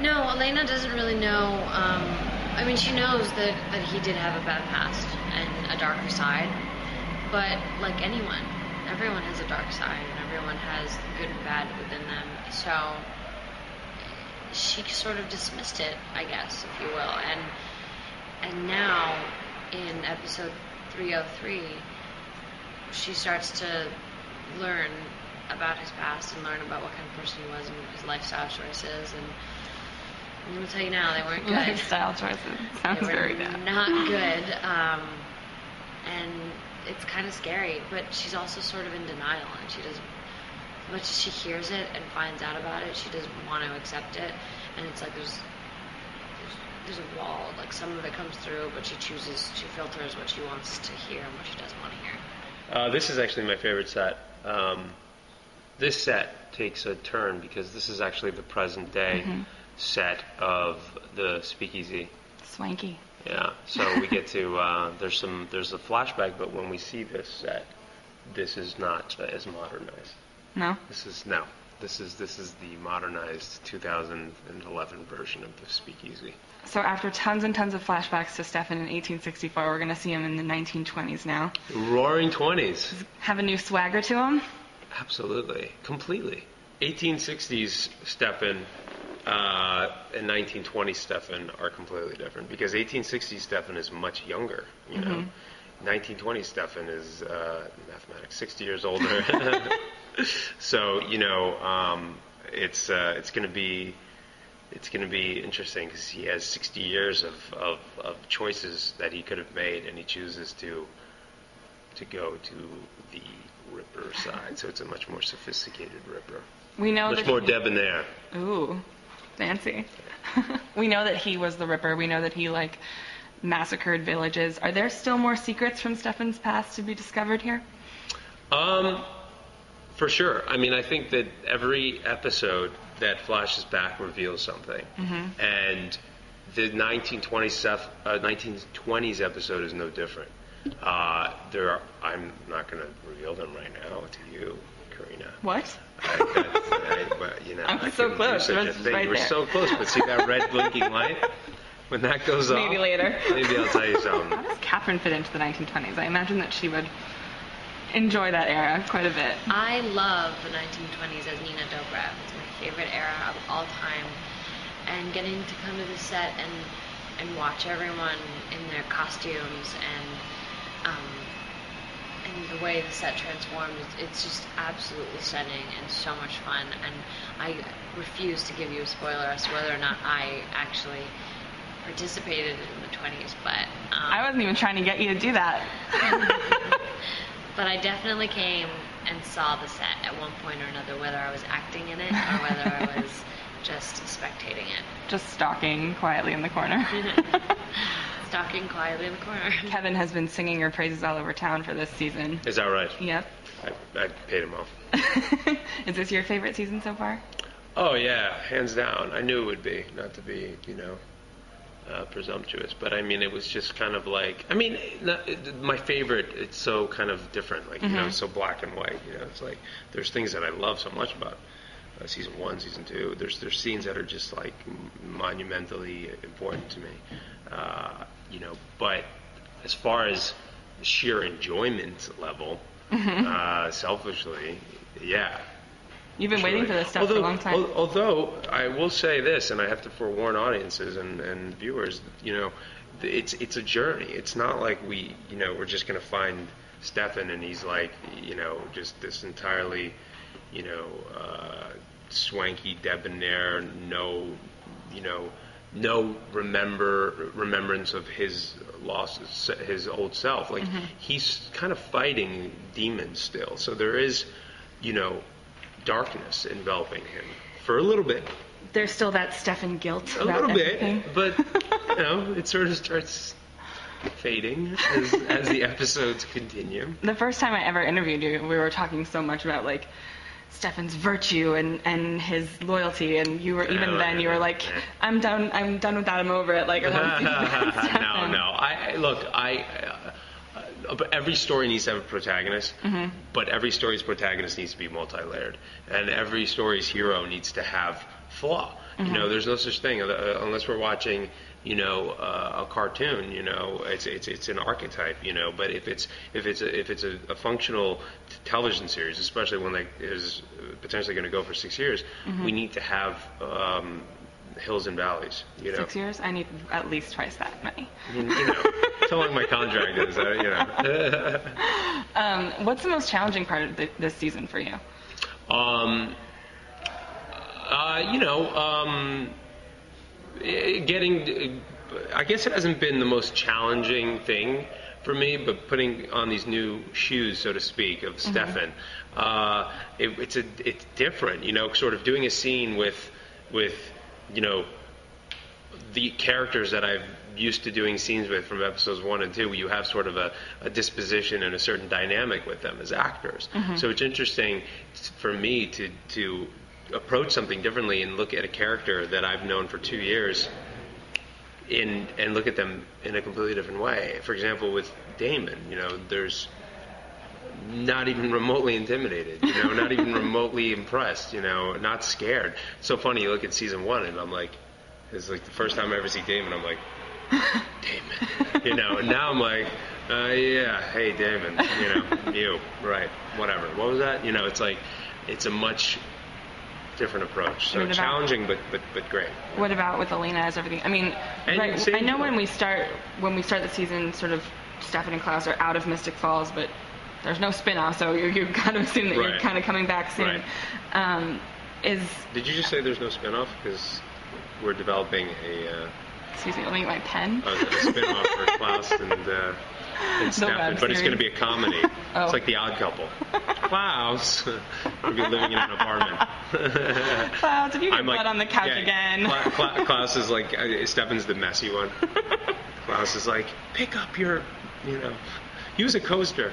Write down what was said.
No, Elena doesn't really know. I mean, she knows that he did have a bad past and a darker side. But like anyone, everyone has a dark side, and everyone has the good and bad within them. So she sort of dismissed it, I guess, if you will. And now, in episode 303, she starts to learn about his past and learn about what kind of person he was and his lifestyle choices. And I'm going to tell you now, they weren't good. Lifestyle choices. Sounds very bad. Not good. And it's kind of scary, but she's also sort of in denial, and she doesn't, as much as she hears it and finds out about it, she doesn't want to accept it. And it's like there's a wall, like some of it comes through, but she filters what she wants to hear and what she doesn't want to hear. This is actually my favorite set. This set takes a turn because this is actually the present day set of the Speakeasy. Swanky. Yeah, so we get to there's a flashback, but when we see this set, this is not as modernized. No. This is the modernized 2011 version of the Speakeasy. So after tons and tons of flashbacks to Stefan in 1864, we're going to see him in the 1920s now. Roaring 20s. Have a new swagger to him? Absolutely, completely. 1860s Stefan and 1920s Stefan are completely different because 1860s Stefan is much younger, you know. 1920s Stefan is mathematics 60 years older. So, you know, it's going to be interesting because he has 60 years of choices that he could have made, and he chooses to go to the Ripper side. So it's a much more sophisticated Ripper. We know much more debonair. Ooh, fancy. We know that he was the Ripper. We know that he massacred villages. Are there still more secrets from Stefan's past to be discovered here? For sure. I mean, I think that every episode that flashes back reveals something. And the 1920s episode is no different. I'm not going to reveal them right now to you, Karina. What? You know, I'm so close. You were so close, but see that red blinking light? When that goes off, maybe later. Maybe I'll tell you something. How does Catherine fit into the 1920s? I imagine that she would enjoy that era quite a bit. I love the 1920s as Nina Dobrev. It's my favorite era of all time. And getting to come to the set and watch everyone in their costumes and the way the set transformed, it's just absolutely stunning and so much fun. And I refuse to give you a spoiler as to whether or not I actually participated in the 20s, but I wasn't even trying to get you to do that. But I definitely came and saw the set at one point or another, whether I was acting in it or whether I was just spectating it. Just stalking quietly in the corner. Stalking quietly in the corner. Kevin has been singing your praises all over town for this season. Is that right? Yep. I paid him off. Is this your favorite season so far? Oh, yeah, hands down. I knew it would be, not to be, presumptuous, but I mean, it was just kind of my favorite, it's so kind of different, so black and white, it's like, there's things that I love so much about season 1, season 2, there's scenes that are just monumentally important to me, but as far as sheer enjoyment level, selfishly, yeah. You've been waiting for this stuff for a long time. Although, I will say this, and I have to forewarn audiences and viewers, it's a journey. It's not like we're just going to find Stefan and he's just this entirely, swanky, debonair, no remembrance of his losses, his old self. He's kind of fighting demons still. So there is, darkness enveloping him for a little bit. There's still that Stefan guilt. A little bit, but it sort of starts fading as the episodes continue. The first time I ever interviewed you, we were talking so much about Stefan's virtue and his loyalty, and you were you were like, I'm done with that, I'm over it. Every story needs to have a protagonist, but every story's protagonist needs to be multi-layered, and every story's hero needs to have flaw. You know, there's no such thing unless we're watching, you know, a cartoon. You know, it's an archetype. You know, but if it's a functional television series, especially one that is potentially going to go for 6 years, we need to have hills and valleys. You know, 6 years? I need at least twice that many. you know, so long my contract is. You know. What's the most challenging part of this season for you? You know, getting. I guess it hasn't been the most challenging thing for me, but putting on these new shoes, so to speak, of Stefan, it's different. You know, sort of doing a scene with you know, the characters that I've used to doing scenes with from episodes 1 and 2, you have sort of a disposition and a certain dynamic with them as actors. So it's interesting for me to approach something differently and look at a character that I've known for 2 years and look at them in a completely different way. For example, with Damon, you know, there's not even remotely intimidated, you know, not even remotely impressed, you know, not scared. It's so funny, you look at season 1 and I'm like, it's like the first time I ever see Damon, I'm like, Damon, you know, and now I'm like, yeah, hey Damon, you know, you, right, whatever. What was that? You know, it's like, it's a much different approach. So challenging, but great. What about with Elena as everything? I mean, right, I know when we start the season, sort of Stefan and Klaus are out of Mystic Falls, but there's no spin-off, so you kind of assume that you're kind of coming back soon. Right. Did you just say there's no spin-off? Because we're developing a... Excuse me, let me get my pen. A spin-off for Klaus and Stefan, but it's going to be a comedy. Oh. It's like The Odd Couple. Klaus will be living in an apartment. Klaus, if you get blood on the couch again. Klaus is like, Stefan's the messy one. Klaus is like, pick up your, you know, use a coaster.